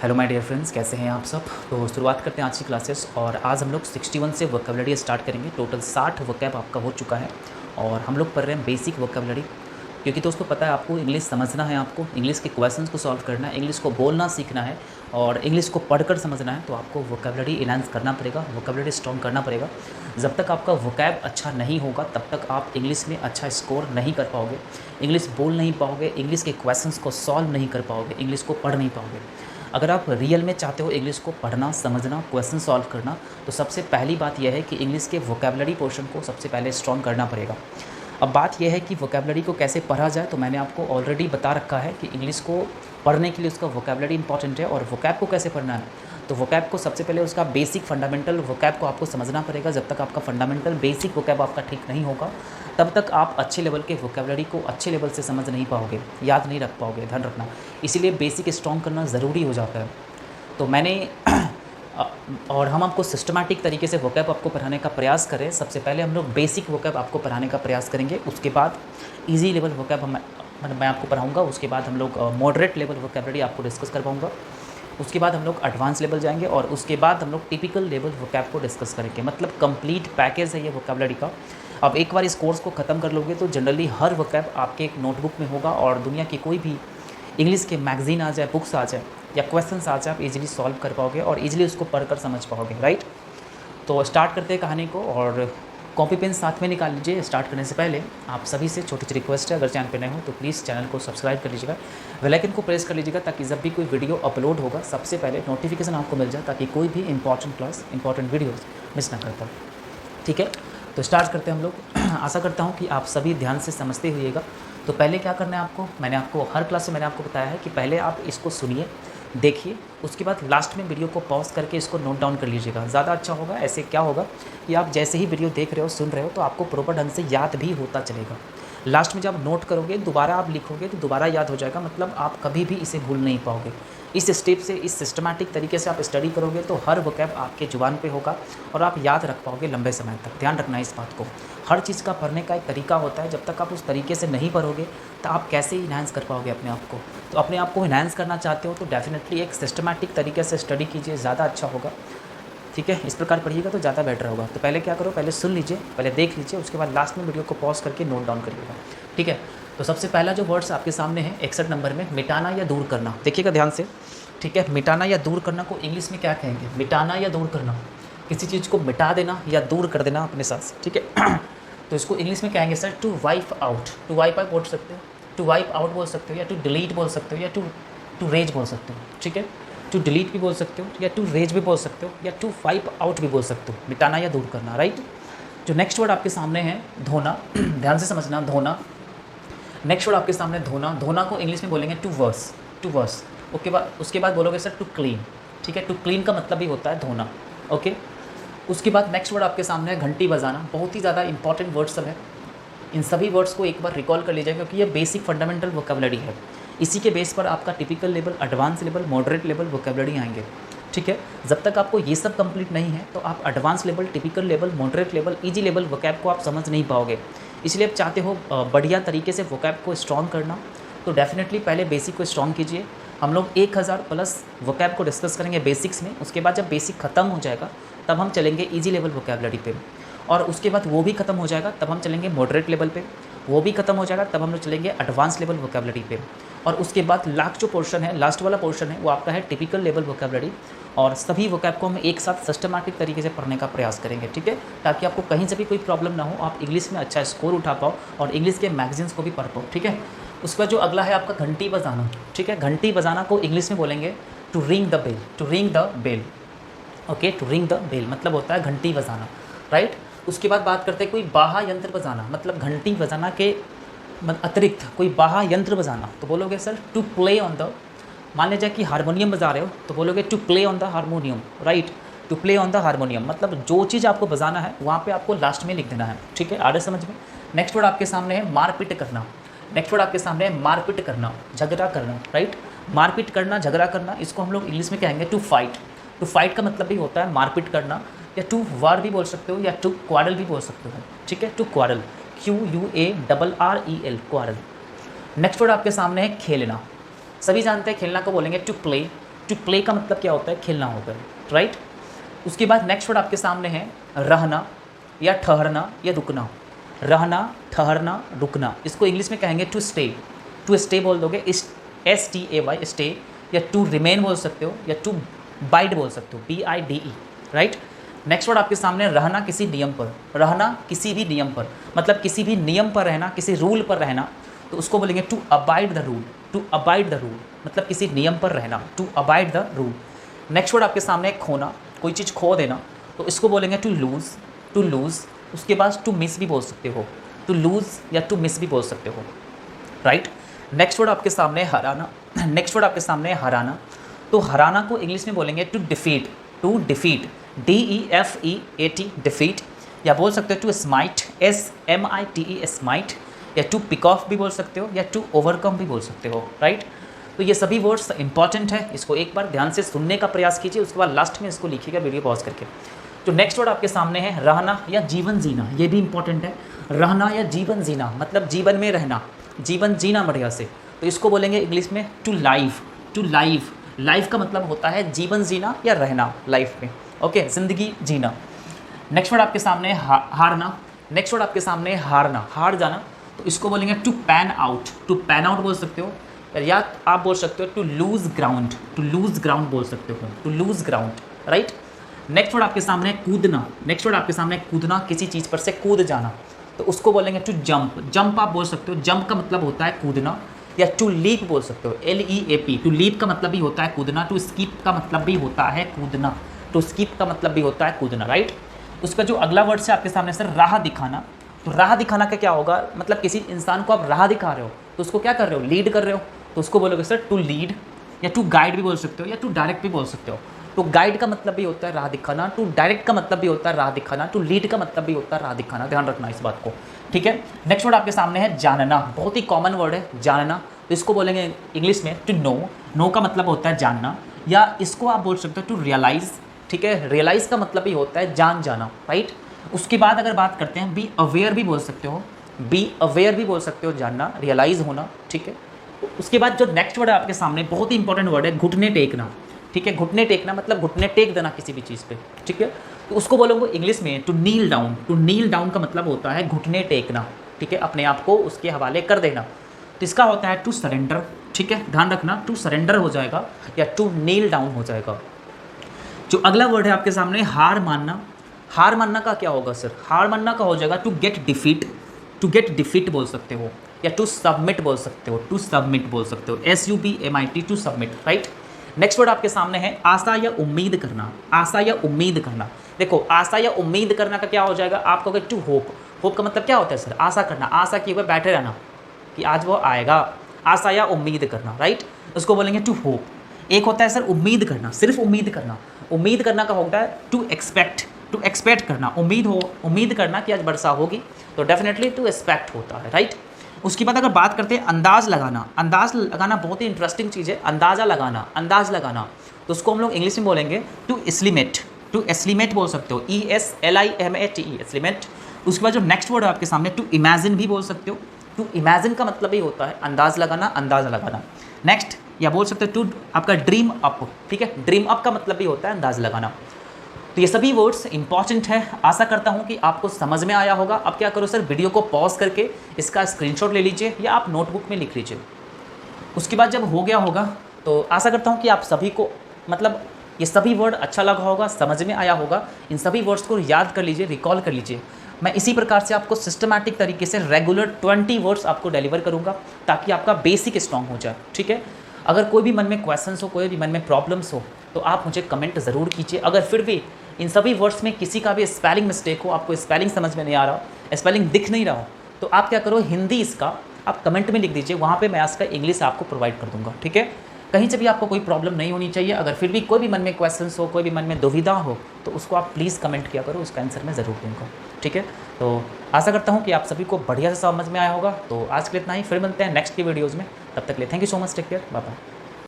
Hello my dear friends, कैसे हैं आप सब। तो शुरुआत करते हैं आज की क्लासेस। और आज हम लोग 61 से वोकेबलरी स्टार्ट करेंगे। टोटल 60 वोकैब आपका हो चुका है और हम लोग पढ़ रहे हैं बेसिक वोकेबलरी। क्योंकि दोस्तों पता है आपको इंग्लिश समझना है, आपको इंग्लिश के क्वेश्चंस को सॉल्व करना है, इंग्लिश को बोलना सीखना है और इंग्लिश को पढ़कर समझना है। तो आपको वोकेबलरी इनहांस करना पड़ेगा, वोकेबलरी स्ट्रॉन्ग करना पड़ेगा। जब तक आपका वोकैब अच्छा नहीं होगा तब तक आप इंग्लिश में अच्छा स्कोर नहीं कर पाओगे, इंग्लिश बोल नहीं पाओगे, इंग्लिश के क्वेश्चंस को सॉल्व नहीं कर पाओगे, इंग्लिश को पढ़ नहीं पाओगे। अगर आप रियल में चाहते हो इंग्लिश को पढ़ना, समझना, क्वेश्चन सॉल्व करना, तो सबसे पहली बात यह है कि इंग्लिश के वोकेबलरी पोर्शन को सबसे पहले स्ट्रॉन्ग करना पड़ेगा। अब बात यह है कि वोकेबलरी को कैसे पढ़ा जाए, तो मैंने आपको ऑलरेडी बता रखा है कि इंग्लिश को पढ़ने के लिए उसका वोकेबलरी इंपॉर्टेंट है। और वोकैब को कैसे पढ़ना है, तो वोकैब को सबसे पहले उसका बेसिक फंडामेंटल वोकैब को आपको समझना पड़ेगा। जब तक आपका फंडामेंटल बेसिक वोकैब आपका ठीक नहीं होगा तब तक आप अच्छे लेवल के वोकेबलरी को अच्छे लेवल से समझ नहीं पाओगे, याद नहीं रख पाओगे, ध्यान रखना। इसीलिए बेसिक स्ट्रॉन्ग करना ज़रूरी हो जाता है। तो मैंने और हम आपको सिस्टमैटिक तरीके से वोकैब आपको पढ़ाने का प्रयास करें। सबसे पहले हम लोग बेसिक वोकैब आपको पढ़ाने का प्रयास करेंगे, उसके बाद इजी लेवल वोकैब मैं आपको पढ़ाऊंगा, उसके बाद हम लोग मॉडरेट लेवल वोकैबलरी आपको डिस्कस कर पाऊँगा, उसके बाद हम लोग एडवांस लेवल जाएंगे और उसके बाद हम लोग टिपिकल लेवल वोकैब को डिस्कस करेंगे। मतलब कंप्लीट पैकेज है ये वोकैबलरी का। अब एक बार इस कोर्स को ख़त्म कर लोगे तो जनरली हर वोकैब आपके एक नोटबुक में होगा और दुनिया की कोई भी इंग्लिश के मैगजीन आ जाए, बुक्स आ जाए या क्वेश्चंस आ जाए, आप इजीली सॉल्व कर पाओगे और इजीली उसको पढ़कर समझ पाओगे, राइट। तो स्टार्ट करते हैं कहानी को और कॉपी पेन साथ में निकाल लीजिए। स्टार्ट करने से पहले आप सभी से छोटी सी रिक्वेस्ट है, अगर चैनल पे नए हो तो प्लीज़ चैनल को सब्सक्राइब कर लीजिएगा, बेल आइकन को प्रेस कर लीजिएगा ताकि जब भी कोई वीडियो अपलोड होगा सबसे पहले नोटिफिकेशन आपको मिल जाए, ताकि कोई भी important class, important videos miss ना कर पाओ। ठीक है, तो स्टार्ट करते हैं हम लोग। आशा करता हूँ कि आप सभी ध्यान से समझते हुएगा। तो पहले क्या करना है आपको, मैंने आपको हर क्लास में मैंने आपको बताया है कि पहले आप इसको सुनिए, देखिए, उसके बाद लास्ट में वीडियो को पॉज करके इसको नोट डाउन कर लीजिएगा, ज़्यादा अच्छा होगा। ऐसे क्या होगा कि आप जैसे ही वीडियो देख रहे हो, सुन रहे हो, तो आपको प्रॉपर ढंग से याद भी होता चलेगा। लास्ट में जब नोट करोगे, दोबारा आप लिखोगे तो दोबारा याद हो जाएगा, मतलब आप कभी भी इसे भूल नहीं पाओगे। इस स्टेप से, इस सिस्टमैटिक तरीके से आप स्टडी करोगे तो हर वोकैब आपके जुबान पे होगा और आप याद रख पाओगे लंबे समय तक। ध्यान रखना इस बात को। हर चीज़ का पढ़ने का एक तरीका होता है, जब तक आप उस तरीके से नहीं पढ़ोगे तो आप कैसे इन्हांस कर पाओगे अपने आप को। तो अपने आप को इन्हांस करना चाहते हो तो डेफिनेटली एक सिस्टमैटिक तरीके से स्टडी कीजिए, ज़्यादा अच्छा होगा। ठीक है, इस प्रकार पढ़िएगा तो ज़्यादा बेटर होगा। तो पहले क्या करो, पहले सुन लीजिए, पहले देख लीजिए, उसके बाद लास्ट में वीडियो को पॉज करके नोट डाउन करिएगा। ठीक है, तो सबसे पहला जो वर्ड्स आपके सामने है 61 नंबर में, मिटाना या दूर करना। देखिएगा ध्यान से। ठीक है, मिटाना या दूर करना को इंग्लिश में क्या कहेंगे, मिटाना या दूर करना, किसी चीज़ को मिटा देना या दूर कर देना अपने साथ से। ठीक है, तो इसको इंग्लिश में कहेंगे sir to wipe out. To wipe out बोल सकते हो, टू वाइप आउट बोल सकते हो, या टू डिलीट बोल सकते हो, या टू रेज बोल सकते हो। ठीक है, टू डिलीट भी बोल सकते हो, या टू रेज भी बोल सकते हो, या टू वाइप आउट भी बोल सकते हो। मिटाना या दूर करना, राइट। जो नेक्स्ट वर्ड आपके सामने है धोना, ध्यान से समझना, धोना। नेक्स्ट वर्ड आपके सामने धोना। धोना को इंग्लिश में बोलेंगे टू वॉश, टू वॉश। उसके बाद बोलोगे सर टू क्लीन। ठीक है, टू क्लीन का मतलब भी होता है धोना। ओके, उसके बाद नेक्स्ट वर्ड आपके सामने है घंटी बजाना। बहुत ही ज़्यादा इंपॉर्टेंट वर्ड सब है, इन सभी वर्ड्स को एक बार रिकॉल कर लीजिए क्योंकि ये बेसिक फंडामेंटल वोकेबलरी है। इसी के बेस पर आपका typical level, advance level, moderate level vocabulary आएंगे। ठीक है, जब तक आपको ये सब कंप्लीट नहीं है तो आप advance level, typical level, moderate level, easy level vocab को आप समझ नहीं पाओगे। इसलिए आप चाहते हो बढ़िया तरीके से वोकैब को स्ट्रॉन्ग करना, तो डेफिनेटली पहले बेसिक को स्ट्रॉन्ग कीजिए। हम लोग 1000 प्लस वोकैब को डिस्कस करेंगे बेसिक्स में। उसके बाद जब बेसिक ख़त्म हो जाएगा तब हम चलेंगे ईजी लेवल वोकैबलरी पे, और उसके बाद वो भी ख़त्म हो जाएगा तब हम चलेंगे मॉडरेट लेवल पे, वो भी ख़त्म हो जाएगा तब हम लोग चलेंगे एडवांस लेवल वोकैबलरी पे, और उसके बाद लास्ट जो पोर्शन है, लास्ट वाला पोर्शन है, वो आपका है टिपिकल लेवल वोकैबलरी। और सभी वोकैब को हम एक साथ सिस्टमैटिक तरीके से पढ़ने का प्रयास करेंगे। ठीक है, ताकि आपको कहीं से भी कोई प्रॉब्लम ना हो, आप इंग्लिश में अच्छा स्कोर उठा पाओ और इंग्लिश के मैगजीन्स को भी पढ़ पाओ। ठीक है, उसका जो अगला है आपका घंटी बजाना। ठीक है, घंटी बजाना को इंग्लिश में बोलेंगे to ring the bell, to ring the bell. Okay, to ring the bell मतलब होता है घंटी बजाना, राइट। उसके बाद बात करते हैं कोई बाहा यंत्र बजाना, मतलब घंटी बजाना के अतिरिक्त कोई बाहा यंत्र बजाना, तो बोलोगे sir to play on the, मान लीजिए कि हारमोनियम बजा रहे हो तो बोलोगे to play on the harmonium, right. To play on the harmonium मतलब जो चीज़ आपको बजाना है वहाँ पे आपको लास्ट में लिख देना है। ठीक है, आगे समझ में। नेक्स्ट वर्ड आपके सामने है मारपीट करना। नेक्स्ट वर्ड आपके सामने है मारपीट करना, झगड़ा करना, राइट। मारपीट करना, झगड़ा करना, इसको हम लोग इंग्लिश में कहेंगे टू फाइट। टू फाइट का मतलब भी होता है मारपीट करना, या टू वार भी बोल सकते हो, या टू क्वारल भी बोल सकते हो। ठीक है, to quarrel, QUARREL, quarrel. Next word आपके सामने है खेलना। सभी जानते हैं खेलना को बोलेंगे टू प्ले, टू प्ले का मतलब क्या होता है, खेलना होता है, राइट। उसके बाद नेक्स्ट वर्ड आपके सामने है रहना या ठहरना या रुकना। रहना, ठहरना, रुकना, इसको इंग्लिश में कहेंगे टू स्टे। टू स्टे बोल दोगे, STAY, स्टे, या टू रिमेन बोल सकते हो, या टू बाइड बोल सकते हो, BIDE, राइट। नेक्स्ट वर्ड आपके सामने रहना किसी नियम पर। रहना किसी भी नियम पर, मतलब किसी भी नियम पर रहना, किसी रूल पर रहना, तो उसको बोलेंगे to abide the rule. To abide the rule मतलब किसी नियम पर रहना, to abide the rule. Next word आपके सामने है खोना, कोई चीज़ खो देना, तो इसको बोलेंगे टू लूज़। टू लूज़, उसके बाद टू मिस भी बोल सकते हो, टू लूज़ या टू मिस भी बोल सकते हो, राइट। नेक्स्ट वर्ड आपके सामने है हराना। नेक्स्ट वर्ड आपके सामने है हराना, तो हराना को इंग्लिश में बोलेंगे to defeat. To defeat, DEFEAT, defeat, या बोल सकते हो टू स्माइट, SMITE, स्माइट, या टू पिक ऑफ भी बोल सकते हो, या टू ओवरकम भी बोल सकते हो, राइट। तो ये सभी वर्ड्स इंपॉर्टेंट है, इसको एक बार ध्यान से सुनने का प्रयास कीजिए, उसके बाद लास्ट में इसको लिखिएगा वीडियो पॉज करके। जो नेक्स्ट वर्ड आपके सामने है रहना या जीवन जीना, ये भी इंपॉर्टेंट है। रहना या जीवन जीना मतलब जीवन में रहना, जीवन जीना बढ़िया से, तो इसको बोलेंगे इंग्लिश में to live. To live, life का मतलब होता है जीवन जीना या रहना लाइफ में, ओके, ज़िंदगी जीना। नेक्स्ट वर्ड आपके सामने है हारना। नेक्स्ट वर्ड आपके सामने है हारना, हार जाना, तो इसको बोलेंगे to pan out. To pan out बोल सकते हो, या आप बोल सकते हो to lose ground. To lose ground बोल सकते हो, to lose ground, right. Next word आपके सामने है कूदना। नेक्स्ट वर्ड आपके सामने है कूदना, किसी चीज़ पर से कूद जाना, तो उसको बोलेंगे टू जंप। जंप आप बोल सकते हो, जंप का मतलब होता है कूदना, या टू लीप बोल सकते हो, LEAP। टू लीप का मतलब भी होता है कूदना, टू स्कीप का मतलब भी होता है कूदना, टू स्कीप का मतलब भी होता है कूदना, राइट। उसका जो अगला वर्ड है आपके सामने सर राह दिखाना। तो राह दिखाना का क्या होगा, मतलब किसी इंसान को आप राह दिखा रहे हो, तो उसको क्या कर रहे हो, लीड कर रहे हो, तो उसको बोलोगे सर टू लीड, या टू गाइड भी बोल सकते हो, या टू डायरेक्ट भी बोल सकते हो। तो गाइड का मतलब भी होता है राह दिखाना, टू डायरेक्ट का मतलब भी होता है राह दिखाना, टू लीड का मतलब भी होता है राह दिखाना, ध्यान रखना इस बात को, ठीक है। नेक्स्ट वर्ड आपके सामने है जानना, बहुत ही कॉमन वर्ड है जानना, तो इसको बोलेंगे इंग्लिश में टू नो। नो का मतलब होता है जानना, या इसको आप बोल सकते हो टू रियलाइज़, ठीक है। रियलाइज़ का मतलब ही होता है जान जाना, राइट। उसके बाद अगर बात करते हैं बी अवेयर भी बोल सकते हो, बी अवेयर भी बोल सकते हो, जानना, रियलाइज़ होना, ठीक है। उसके बाद जो नेक्स्ट वर्ड है आपके सामने बहुत ही इंपॉर्टेंट वर्ड है घुटने टेकना, ठीक है। घुटने टेकना मतलब घुटने टेक देना किसी भी चीज़ पे, ठीक है। तो उसको बोलोगे इंग्लिश में to kneel down. To kneel down का मतलब होता है घुटने टेकना, ठीक है, अपने आप को उसके हवाले कर देना। तो इसका होता है टू सरेंडर, ठीक है, ध्यान रखना, टू सरेंडर हो जाएगा या टू नील डाउन हो जाएगा। जो अगला वर्ड है आपके सामने हार मानना। हार मानना का क्या होगा सर, हार मानना का हो जाएगा to get defeat. To get defeat बोल सकते हो, या टू सबमिट बोल सकते हो, टू सबमिट बोल सकते हो, SUBMIT, to submit, right. Next word आपके सामने है आशा या उम्मीद करना। आशा या उम्मीद करना, देखो आशा या उम्मीद करना का क्या हो जाएगा, आप कहोगे टू होप। होप का मतलब क्या होता है सर, आशा करना, आशा किए हुए बैठे रहना कि आज वो आएगा, आशा या उम्मीद करना, राइट। उसको बोलेंगे टू होप। एक होता है सर उम्मीद करना, सिर्फ उम्मीद करना। उम्मीद करना का होता है टू एक्सपेक्ट। टू एक्सपेक्ट करना, उम्मीद करना कि आज वर्षा होगी, तो डेफिनेटली टू एक्सपेक्ट होता है, राइट। उसके बाद अगर बात करते हैं अंदाज़ लगाना। अंदाज़ लगाना बहुत ही इंटरेस्टिंग चीज़ है, अंदाज़ा लगाना, अंदाज़ लगाना, तो उसको हम लोग इंग्लिश में बोलेंगे टू एस्टिमेट। टू एस्टिमेट बोल सकते हो, ESLIMATE, एस्टिमेट। उसके बाद जो नेक्स्ट वर्ड है आपके सामने टू इमेजिन भी बोल सकते हो। टू इमेजिन का मतलब ही होता है अंदाज़ लगाना, अंदाज़ा लगाना। नेक्स्ट या बोल सकते हो टू आपका ड्रीम अप, ठीक है, ड्रीम अप का मतलब भी होता है अंदाज़ लगाना। तो ये सभी वर्ड्स इंपॉर्टेंट है, आशा करता हूँ कि आपको समझ में आया होगा। अब क्या करो सर, वीडियो को पॉज करके इसका स्क्रीनशॉट ले लीजिए या आप नोटबुक में लिख लीजिए। उसके बाद जब हो गया होगा तो आशा करता हूँ कि आप सभी को मतलब ये सभी वर्ड अच्छा लगा होगा, समझ में आया होगा। इन सभी वर्ड्स को याद कर लीजिए, रिकॉल कर लीजिए। मैं इसी प्रकार से आपको सिस्टमैटिक तरीके से रेगुलर 20 वर्ड्स आपको डिलीवर करूँगा ताकि आपका बेसिक स्ट्रॉन्ग हो जाए, ठीक है। अगर कोई भी मन में क्वेश्चंस हो, कोई भी मन में प्रॉब्लम्स हो, तो आप मुझे कमेंट ज़रूर कीजिए। अगर फिर भी इन सभी वर्ड्स में किसी का भी स्पेलिंग मिस्टेक हो, आपको स्पेलिंग समझ में नहीं आ रहा, स्पेलिंग दिख नहीं रहा हो, तो आप क्या करो, हिंदी इसका आप कमेंट में लिख दीजिए, वहाँ पे मैं इसका इंग्लिश आपको प्रोवाइड कर दूँगा, ठीक है। कहीं से भी आपको कोई प्रॉब्लम नहीं होनी चाहिए। अगर फिर भी कोई भी मन में क्वेश्चंस हो, कोई भी मन में दुविधा हो, तो उसको आप प्लीज़ कमेंट किया करो, उसका आंसर मैं ज़रूर दूँगा, ठीक है। तो आशा करता हूँ कि आप सभी को बढ़िया से समझ में आया होगा। तो आज के लिए इतना ही, फिर मिलते हैं नेक्स्ट की वीडियोज़ में। तब तक के लिए thank you so much, take care, bye bye.